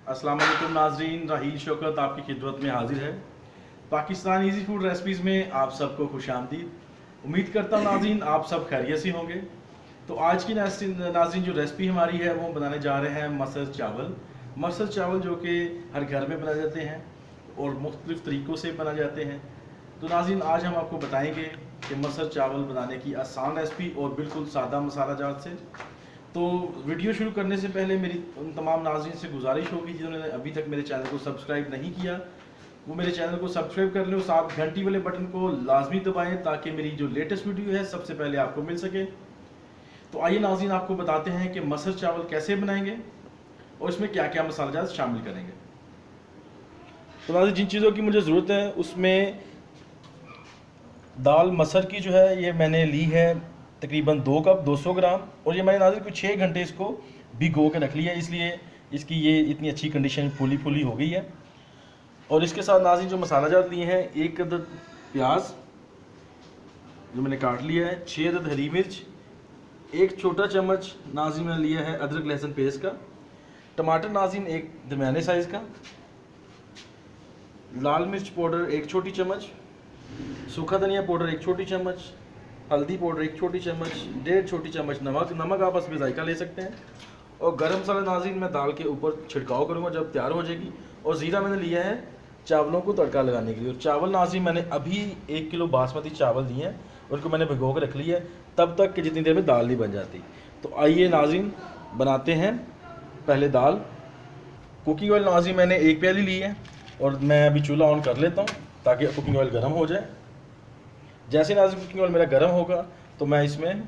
अस्सलाम वालेकुम नाजरीन, राहील शौकत आपकी खिदमत में हाजिर है। पाकिस्तान इजी फूड रेसिपीज़ में आप सबको खुशामदीद। उम्मीद करता हूँ नाजरीन आप सब खैरियत से होंगे। तो आज की नाजरीन जो रेसिपी हमारी है वो बनाने जा रहे हैं मसर चावल। मसर चावल जो कि हर घर में बनाए जाते हैं और मुख्तलिफ़ तरीक़ों से बनाए जाते हैं। तो नाज़रीन आज हम आपको बताएंगे कि मसर चावल बनाने की आसान रेसिपी और बिल्कुल सादा मसाला जात से। तो वीडियो शुरू करने से पहले मेरी उन तमाम नाज़रीन से गुजारिश होगी जिन्होंने अभी तक मेरे चैनल को सब्सक्राइब नहीं किया, वो मेरे चैनल को सब्सक्राइब कर लें और साथ घंटी वाले बटन को लाजमी दबाएं ताकि मेरी जो लेटेस्ट वीडियो है सबसे पहले आपको मिल सके। तो आइए नाज़रीन आपको बताते हैं कि मसर चावल कैसे बनाएंगे और इसमें क्या क्या मसाला शामिल करेंगे। तो नाज़रीन जिन चीज़ों की मुझे ज़रूरत है उसमें दाल मसर की जो है ये मैंने ली है तकरीबन 2 कप 200 ग्राम, और ये मैंने नाज़रीन कुछ 6 घंटे इसको भिगो के रख लिया है, इसलिए इसकी ये इतनी अच्छी कंडीशन फूली हो गई है। और इसके साथ नाज़रीन जो मसाला जात लिए हैं, 1 अदद प्याज जो मैंने काट लिया है, 6 अदद हरी मिर्च, 1 छोटा चम्मच नाज़रीन मैंने लिया है अदरक लहसुन पेस्ट का, टमाटर नाज़रीन 1 दरमियाने साइज़ का, लाल मिर्च पाउडर 1 छोटी चम्मच, सूखा धनिया पाउडर 1 छोटी चम्मच, हल्दी पाउडर 1 छोटी चम्मच, 1.5 छोटी चम्मच नमक आप इसमें जायका ले सकते हैं। और गरम मसाला नाज़रीन मैं दाल के ऊपर छिड़काव करूँगा जब तैयार हो जाएगी। और ज़ीरा मैंने लिया है चावलों को तड़का लगाने के लिए। और चावल नाज़रीन मैंने अभी 1 किलो बासमती चावल दिए हैं, उनको मैंने भिगो के रख लिया है तब तक कि जितनी देर में दाल नहीं बन जाती। तो आइए नाज़रीन बनाते हैं पहले दाल। कुकिंग ऑयल नाज़रीन मैंने 1 प्याली ली है और मैं अभी चूल्हा ऑन कर लेता हूँ ताकि कुकिंग ऑयल गर्म हो जाए। जैसे नाज़रीन कुकिंग ऑयल मेरा गर्म होगा तो मैं इसमें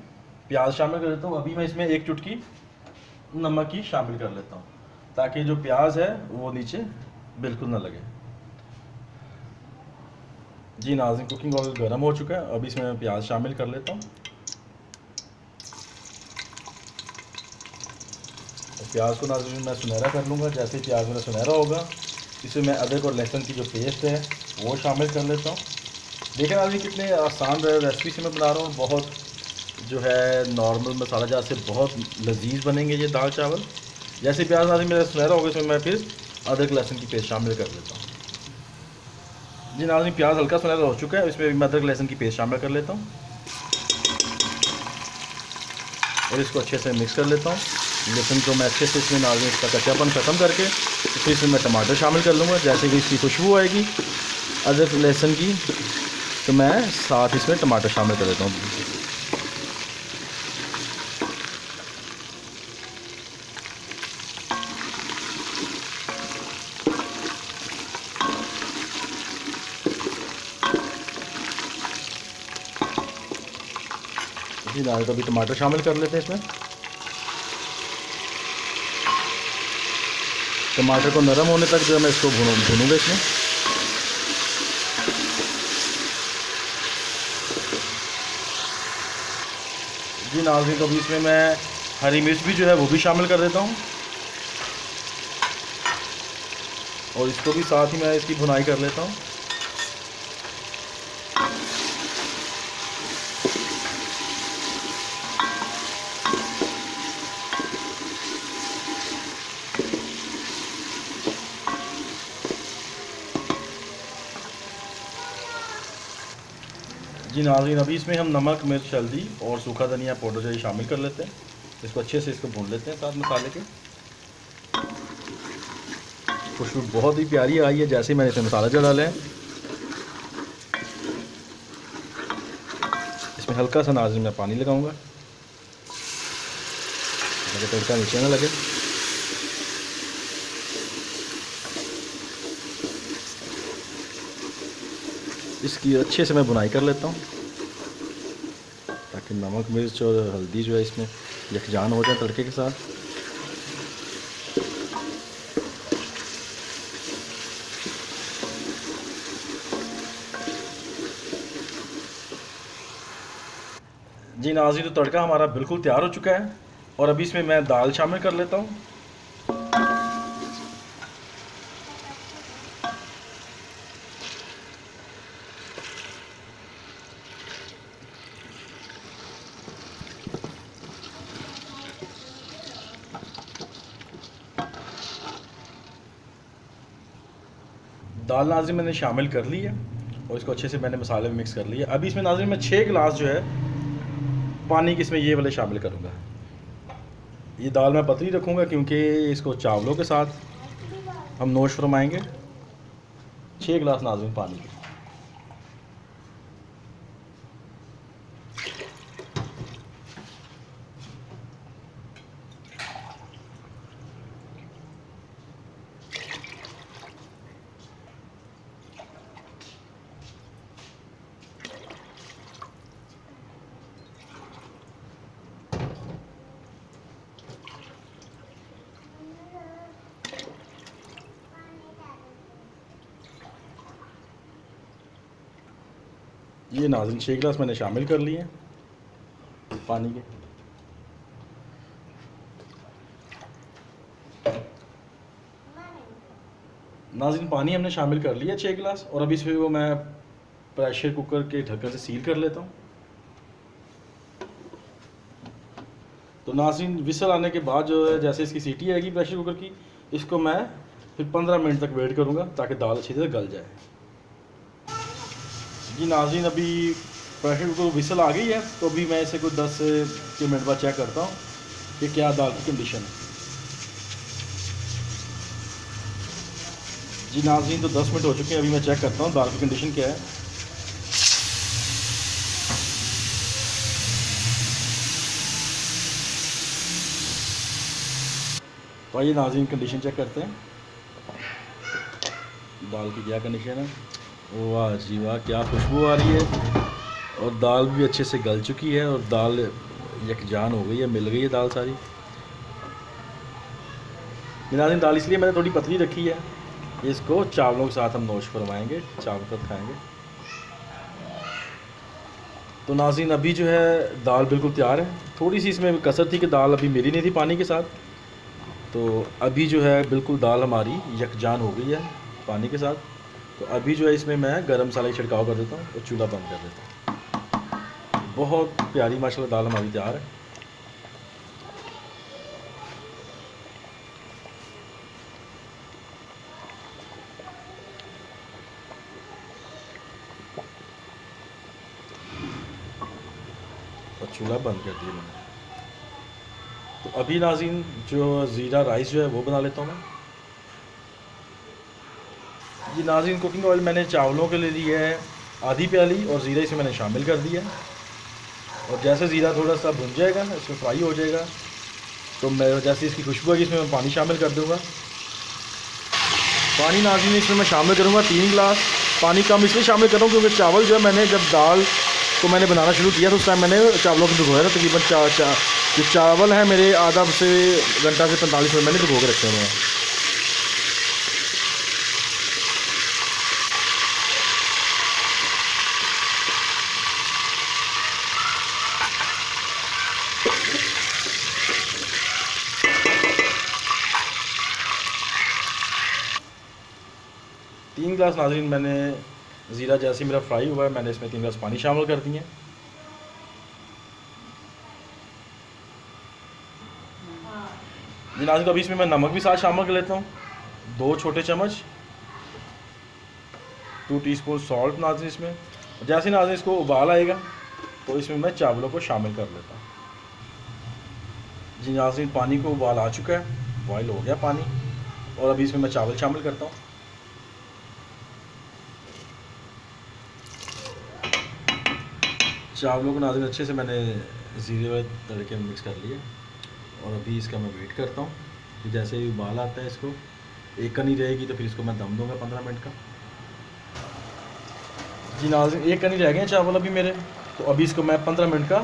प्याज शामिल कर देता हूँ। अभी मैं इसमें 1 चुटकी नमक की शामिल कर लेता हूँ ताकि जो प्याज है वो नीचे बिल्कुल ना लगे। जी नाज़रीन कुकिंग ऑयल गर्म हो चुका है, अभी इसमें मैं प्याज शामिल कर लेता हूँ। प्याज को नाज़रीन मैं सुनहरा कर लूँगा। जैसे प्याज मेरा सुनहरा होगा इसमें मैं अदरक और लहसुन की जो पेस्ट है वो शामिल कर लेता हूँ। देखिए नाज़रीन कितने आसान रेसिपी से मैं बना रहा हूँ, बहुत जो है नॉर्मल मसाला जात से बहुत लजीज बनेंगे ये दाल चावल। जैसे प्याज नाज़रीन मेरा सुनहरा होगा इसमें मैं फिर अदरक लहसुन की पेस्ट शामिल कर लेता हूँ। जी नाज़रीन प्याज हल्का सुनहरा हो चुका है, इसमें मैं अदरक लहसुन की पेस्ट शामिल कर लेता हूँ और इसको अच्छे से मिक्स कर लेता हूँ। लहसुन को मैं अच्छे से इसमें नाज़रीन इसका कच्चापन ख़त्म करके फिर इसमें मैं टमाटर शामिल कर लूँगा। जैसे कि इसकी खुशबू आएगी अदरक लहसुन की तो मैं साथ इसमें टमाटर शामिल कर देता हूँ। जी नाज़रीन तो अभी टमाटर शामिल कर लेते हैं इसमें। टमाटर को नरम होने तक जो है मैं इसको भूनूंगा इसमें। जी नाज़रीन तो अभी इसमें मैं हरी मिर्च भी जो है वो भी शामिल कर देता हूँ और इसको भी साथ ही मैं इसकी भुनाई कर लेता हूँ। जी नाज़रीन अभी इसमें हम नमक मिर्च हल्दी और सूखा धनिया पाउडर जो शामिल कर लेते हैं। इसको अच्छे से इसको भून लेते हैं साथ मसाले के। खुशबू बहुत ही प्यारी आई है जैसे मैंने इसमें मसाला जो डाला है। इसमें हल्का सा नाज़रीन मैं पानी लगाऊंगा ताकि तड़का नीचे ना लगे। इसकी अच्छे से मैं बुनाई कर लेता हूँ ताकि नमक मिर्च और हल्दी जो है इसमें यकजान हो जाए तड़के के साथ। जी नाज़रीन तो तड़का हमारा बिल्कुल तैयार हो चुका है और अभी इसमें मैं दाल शामिल कर लेता हूँ। दाल नाज़रीन मैंने शामिल कर ली है और इसको अच्छे से मैंने मसाले में मिक्स कर लिया। अभी इसमें नाज़रीन मैं 6 गिलास जो है पानी के इसमें ये वाले शामिल करूँगा। ये दाल मैं पतली रखूँगा क्योंकि इसको चावलों के साथ हम नोश फरमाएँगे। 6 गिलास नाज़रीन पानी के। ये नाज़रीन 6 गिलास मैंने शामिल कर लिए पानी के। नाज़रीन पानी हमने शामिल कर लिया 6 गिलास और अभी इसमें वो मैं प्रेशर कुकर के ढक्कन से सील कर लेता हूँ। तो नाज़रीन विसल आने के बाद जो है जैसे इसकी सीटी आएगी प्रेशर कुकर की, इसको मैं फिर 15 मिनट तक वेट करूँगा ताकि दाल अच्छी तरह गल जाए। जी नाज़रीन अभी प्रेशर कुकर विसल आ गई है, तो अभी मैं इसे कुछ 10 के मिनट बाद चेक करता हूँ कि क्या दाल की कंडीशन है। जी नाज़रीन तो 10 मिनट हो चुके हैं, अभी मैं चेक करता हूँ दाल की कंडीशन क्या है। तो आइए नाज़रीन कंडीशन चेक करते हैं दाल की क्या कंडीशन है। वाह जी वाह, क्या खुशबू आ रही है और दाल भी अच्छे से गल चुकी है और दाल यकजान हो गई है, मिल गई है दाल सारी। नाज़रीन दाल इसलिए मैंने थोड़ी पतली रखी है, इसको चावलों के साथ हम नोश फरमाएंगे, चावल के साथ खाएंगे। तो नाज़रीन अभी जो है दाल बिल्कुल तैयार है। थोड़ी सी इसमें कसर थी कि दाल अभी मिली नहीं थी पानी के साथ, तो अभी जो है बिल्कुल दाल हमारी यकजान हो गई है पानी के साथ। तो अभी जो है इसमें मैं गरम मसाला की छिड़काव कर देता हूँ और चूल्हा बंद कर देता हूँ। बहुत प्यारी माशाल्लाह दाल हमारी तैयार है। और चूल्हा बंद कर दिया मैंने। तो अभी नाज़रीन जो ज़ीरा राइस जो है वो बना लेता हूँ मैं। ये नाज़रीन कुकिंग ऑयल मैंने चावलों के लिए लिया है आधी प्याली और ज़ीरा इसमें मैंने शामिल कर दिया। और जैसे ज़ीरा थोड़ा सा भुन जाएगा, इसमें फ्राई हो जाएगा, तो मैं जैसे इसकी खुशबू आएगी इसमें मैं पानी शामिल कर दूँगा। पानी नाज़रीन इसमें मैं शामिल करूँगा 3 गिलास। पानी कम इसलिए शामिल कर रहा हूँ क्योंकि चावल जो है मैंने जब दाल को मैंने बनाना शुरू किया तो उस टाइम मैंने चावलों को भिगोया था। तकरीबन जो चावल हैं मेरे आधा से घंटा से 45 मिनट मैंने भिगो के रखे हुए हैं। तीन गिलास नाज़रीन मैंने ज़ीरा जैसे मेरा फ्राई हुआ है मैंने इसमें 3 गिलास पानी शामिल कर दिए। जी नाज़रीन अभी इसमें मैं नमक भी साथ शामिल कर लेता हूँ, 2 छोटे चम्मच, 2 टीस्पून सॉल्ट नाज़रीन इसमें। जैसे नाज़रीन इसको उबाल आएगा तो इसमें मैं चावलों को शामिल कर लेता हूँ। जी नाज़रीन पानी को उबाल आ चुका है, बॉयल हो गया पानी, और अभी इसमें मैं चावल शामिल करता हूँ। चावलों को नाज़रीन अच्छे से मैंने ज़ीरे वाले तड़के में मिक्स कर लिया और अभी इसका मैं वेट करता हूँ कि जैसे ही उबाल आता है इसको एक कनी रहेगी तो फिर इसको मैं दम दूंगा 15 मिनट का। जी नाज़रीन 1 कनी रह गए हैं चावल अभी मेरे, तो अभी इसको मैं 15 मिनट का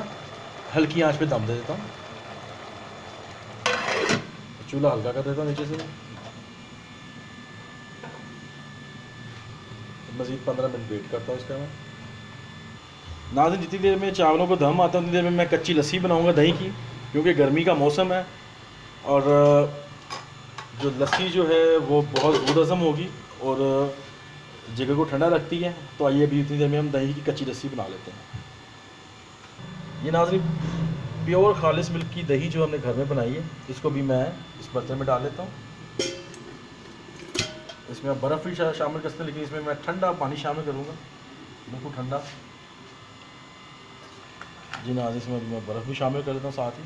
हल्की आंच पे दम दे देता हूँ। चूल्हा हल्का कर देता हूँ नीचे से, मज़ीद 15 मिनट वेट करता हूँ इसका मैं। नाज़रीन जितनी देर में चावलों को दम आता है उतनी देर में मैं कच्ची लस्सी बनाऊंगा दही की, क्योंकि गर्मी का मौसम है और जो लस्सी जो है वो बहुत ज़रूर हज़म होगी और जगह को ठंडा रखती है। तो आइए अभी इतनी देर में हम दही की कच्ची लस्सी बना लेते हैं। ये नाज़रीन प्योर खालिस मिल्क की दही जो हमने घर में बनाई है इसको भी मैं इस बर्तन में डाल लेता हूँ। इसमें आप बर्फ़ भी शामिल कर सकते हैं, लेकिन इसमें मैं ठंडा पानी शामिल करूँगा, बिल्कुल ठंडा। जी नाज़रीन, इसमें अभी मैं बर्फ़ भी शामिल कर देता हूँ साथ ही।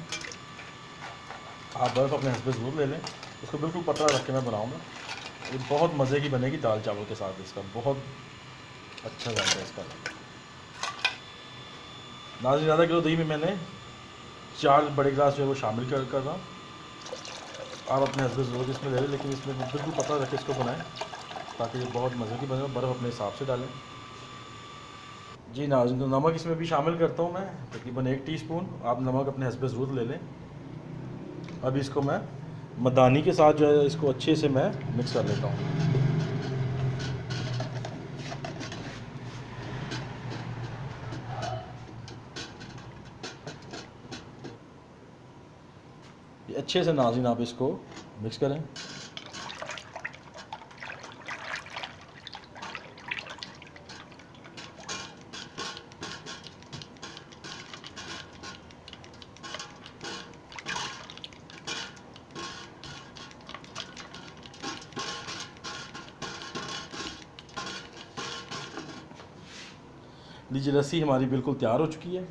आप बर्फ़ अपने हस्बे ज़रूर ले लें, इसको बिल्कुल पतला रख के मैं बनाऊँगा। ये बहुत मज़े की बनेगी दाल चावल के साथ, इसका बहुत अच्छा जाता है इसका। नाज़रीन, आधा किलो दही में मैंने 4 बड़े गिलास जो है वो शामिल कर रहा हूँ। आप अपने हस्बे ज़रूर इसमें ले लें, लेकिन इसमें बिल्कुल पतला रख के इसको बनाएं ताकि ये बहुत मज़े की बने। बर्फ़ अपने हिसाब से डालें। जी नाज़रीन, तो नमक इसमें भी शामिल करता हूँ मैं, तकरीबन 1 टीस्पून। आप नमक अपने हस्बे ज़रूर ले लें। अब इसको मैं मदानी के साथ जो है इसको अच्छे से मैं मिक्स कर लेता हूँ। ये अच्छे से नाज़रीन आप इसको मिक्स करें। लीजिए, लस्सी हमारी बिल्कुल तैयार हो चुकी है।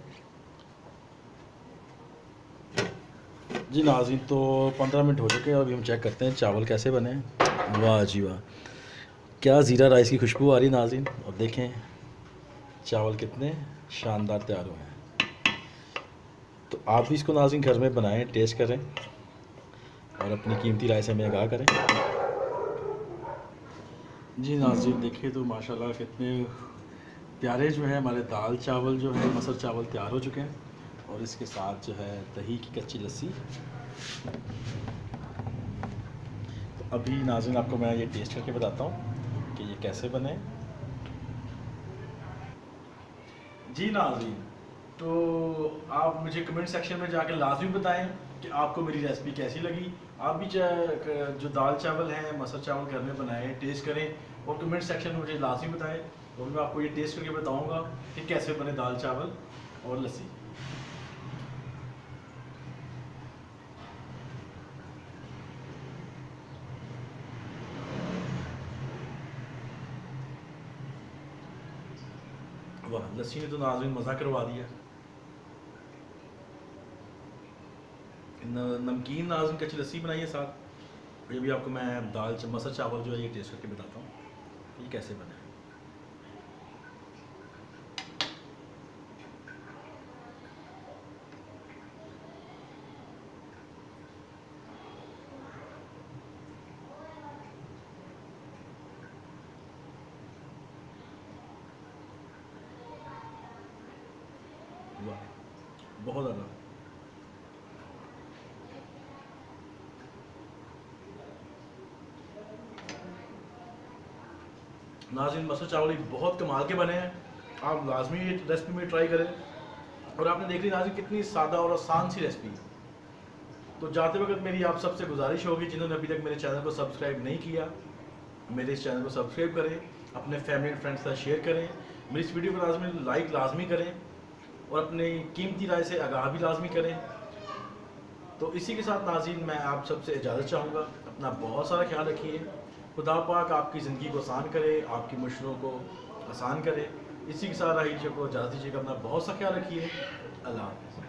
जी नाज़रीन, तो 15 मिनट हो चुके हैं। अभी हम चेक करते हैं चावल कैसे बने हैं। वाह जी वाह, क्या ज़ीरा राइस की खुशबू आ रही है नाज़रीन। और देखें चावल कितने शानदार तैयार हुए हैं। तो आप भी इसको नाज़रीन घर में बनाएं, टेस्ट करें और अपनी कीमती राय से हमें आगाह करें। जी नाज़रीन, देखिए तो माशाल्लाह कितने प्यारे जो है हमारे दाल चावल जो है मसर चावल तैयार हो चुके हैं। और इसके साथ जो है दही की कच्ची लस्सी। तो अभी नाज़रीन आपको मैं ये टेस्ट करके बताता हूँ कि ये कैसे बने। जी नाज़रीन, तो आप मुझे कमेंट सेक्शन में जाकर लाजमी बताएं कि आपको मेरी रेसिपी कैसी लगी। आप भी जो दाल चावल हैं मसर चावल घर में बनाएं, टेस्ट करें और कमेंट सेक्शन में मुझे लाजमी बताएं। और मैं आपको ये टेस्ट करके बताऊंगा कि कैसे बने दाल चावल और लस्सी। वाह, लस्सी ने तो नाज़रीन मज़ा करवा दिया। नमकीन नाज़रीन कच्ची लस्सी बनाई है साथ। ये भी आपको मैं मसर चावल जो है ये टेस्ट करके बताता हूँ ये कैसे बने। वाह, बहुत ज़्यादा। नाज़रीन, मसर चावल बहुत कमाल के बने हैं। आप लाजमी ये रेसिपी में ट्राई करें। और आपने देख ली नाज़रीन कितनी सादा और आसान सी रेसिपी। तो जाते वक्त मेरी आप सबसे गुजारिश होगी, जिन्होंने अभी तक मेरे चैनल को सब्सक्राइब नहीं किया, मेरे इस चैनल को सब्सक्राइब करें, अपने फैमिली एंड फ्रेंड्स के साथ शेयर करें, मेरी इस वीडियो को लाजमी लाइक लाजमी करें और अपनी कीमती राय से आगाह भी लाजमी करें। तो इसी के साथ नाज़रीन मैं आप सबसे इजाज़त चाहूँगा। अपना बहुत सारा ख्याल रखिए। खुदा पाक आपकी ज़िंदगी को आसान करे, आपकी मुश्किलों को आसान करे। इसी के साथ राही को इजाज़त दीजिएगा। अपना बहुत सा ख्याल रखिए। अल्लाह हाफ़िज़।